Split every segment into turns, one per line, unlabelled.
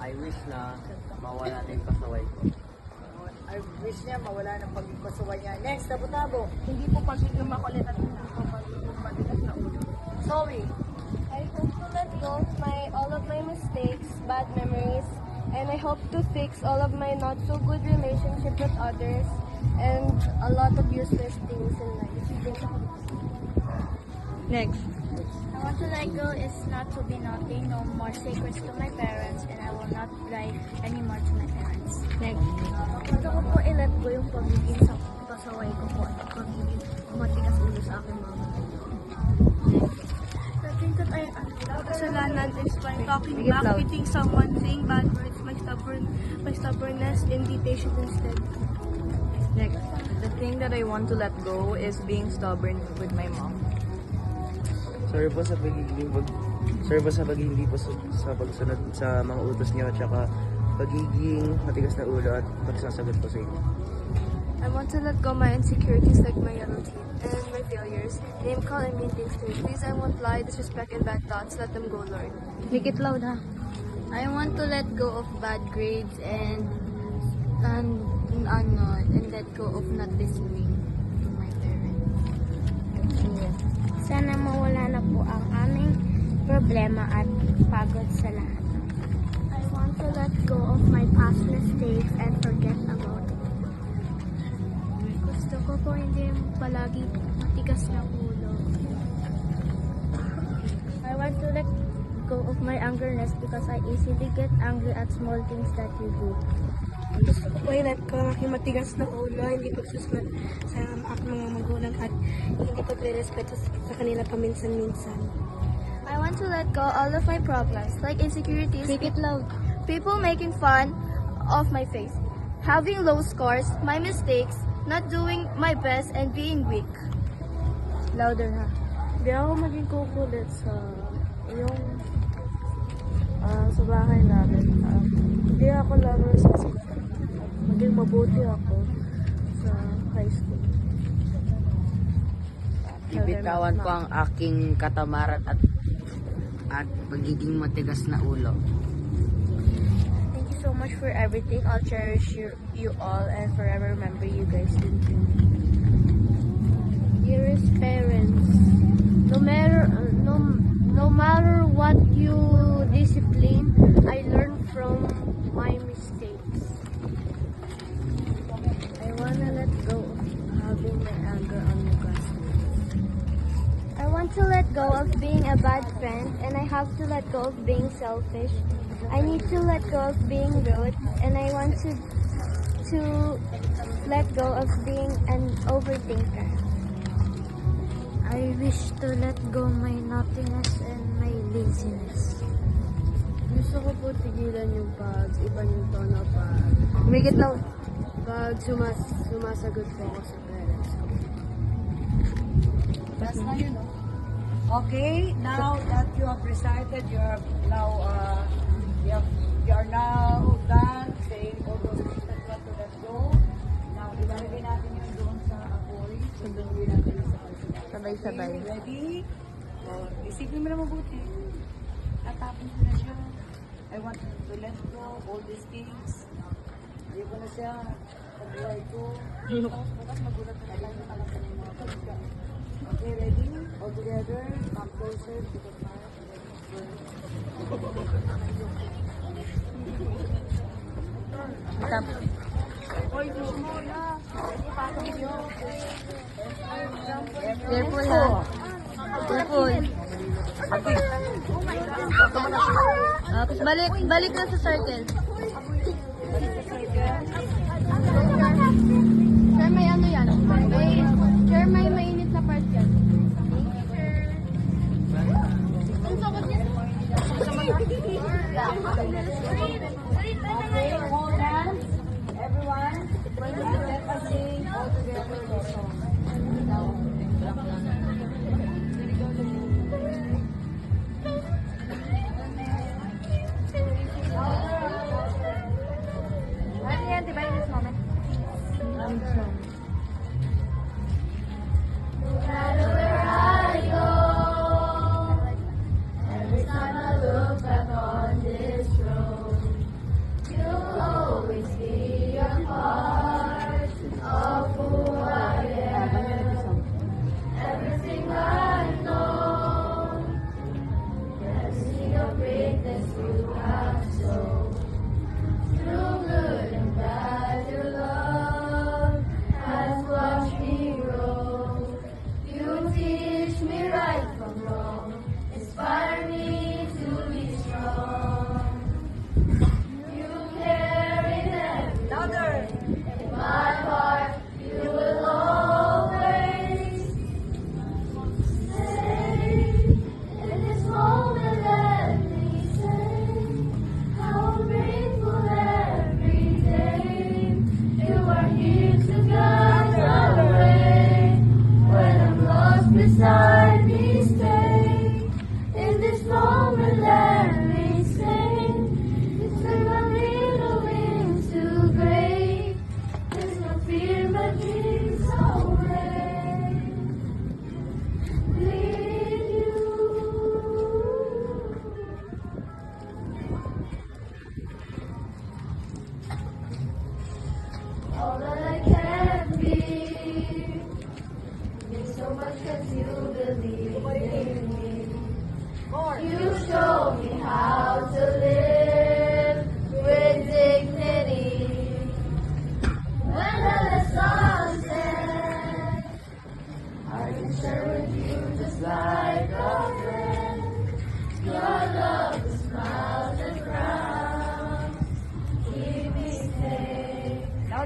I wish na mawala na yung pasaway ko.
I wish niya mawala ng pagiging pasaway niya. Next, tabo-tabo.
Hindi po pagiging makulit at hindi po pagiging matigas na ulo.
Sorry.
I hope to let go of all of my mistakes, bad memories, and I hope to fix all of my not so good relationship with others and a lot of useless things in life.
Next.
I want to let go is not to be naughty, no more secrets to my parents, and I will not lie anymore to my parents.
Next.
Gusto ko po i-let go yung pagiging pasaway ko po at pagiging matigas ulo sa aking mama. The things that I kasalanan is by talking
Make it
back,
loud.
hitting someone, saying bad words, my stubbornness, and be patient instead.
Next. The thing that I want to let go is being stubborn with my mom.
Sorry po sa pagiging hindi po sa pagsunod sa mga utos niyo at saka pagiging matigas na ulo at pagsasagot po sa inyo.
I want to let go my insecurities like my yellow teeth and my failures, name call and mean things to me. Please, I won't lie, disrespect and bad thoughts. Let them go, Lord.
Make it loud, ha?
I want to let go of bad grades and let go of not listening to my parents. Sana mawala na po ang aming problema at pagod sa lahat. I want to let go of my past mistakes and forget about it. Gusto ko po hindi palagi matigas na ulo. I want to let go of my angerness because I easily get angry at small things that you do. Gusto ko po i-let go ang aking matigas na ulo, hindi pagsusunod sa aking mga magulang at hindi pagre-respeto sa kanila paminsan-minsan. I want to let go all of my problems, like insecurities,
Make it loud.
people making fun of my face, having low scores, my mistakes, not doing my best, and being weak.
Louder, ha?
Hindi ako maging kukulit sa yung
Sa bahay namin. Hindi ako laro sa school. Maging mabuti ako sa high school.
Bibitawan ko ang aking katamaran at pagiging matigas na ulo.
Thank you so much for everything. I'll cherish you all and forever remember you guys. Dearest parents, no matter what you discipline, I learn from my mistakes.
I wanna let go of having my anger on my classmates.
I want to let go of being a bad friend, and I have to let go of being selfish. I need to let go of being rude, and I want to let go of being an overthinker.
I wish to let go my naughtiness and my laziness. Gusto ko po tigilan yung iba yung tono
Make it loud.
pag sumasagot po ako sa parents ko.
That's na yun, no? Okay, now that you have recited, you are now done saying all those things that you want to let go. Now, ilalagay natin yun doon sa apoy. Sunduin natin yun sa kalsada.
Sabay-sabay.
Okay, ready? Isipin mo na mabuti. Tatapin ko na siya. I want to let go all these things. Ayoko na siya. Pag-buhay ko. Bukas magulat na tayo na alam ko na yung mga pagka. Okay, ready? All together. Come closer to the fire.
Stop.
Oy, gusto mo na.
Careful, ha? Careful. Tapos balik na sa circle.
Sir, may ano yan? Sir, may mainit na part yan. Ang sagot niya.
Okay, hold hands. Everyone, let us sing all together the song. Ano yan, diba in this moment?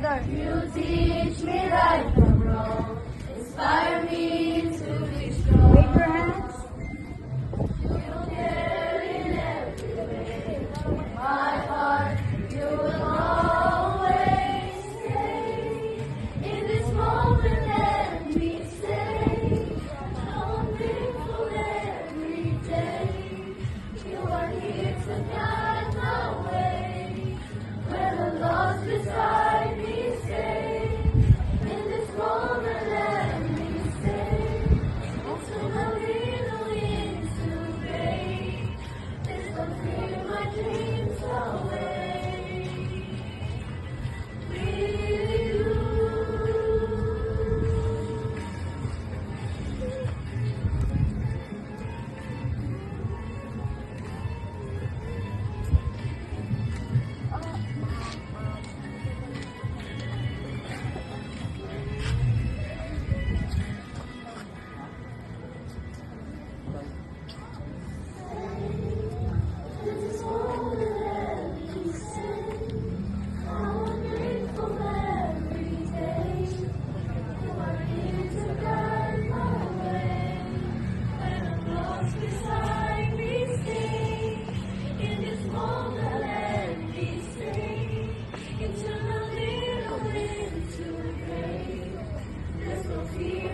Louder.
You teach me right from wrong, inspire me to be strong.
Wave your hands.
My heart, you will always stay. In this moment, let me say, how grateful every day. You are here to guide my way. When I'm lost beside me, stay. In this moment, let me stay. Until the little winds to break. This will clear my dreams away. With you.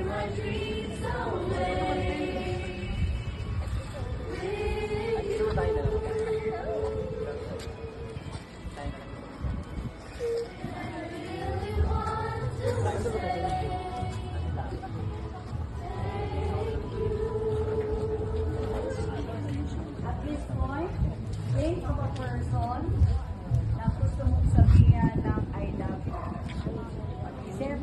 My dreams away.
At this point, think of a person na gusto mong sabihan ng I love you. Mag-isip.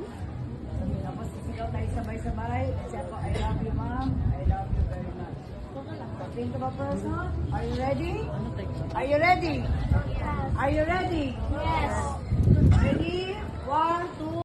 Tapos sisigaw tayo sabay-sabay. Kasi ako, I love you, ma'am. I love you very much. Think of a person. Are you ready? Are you ready? Are you ready?
Yes.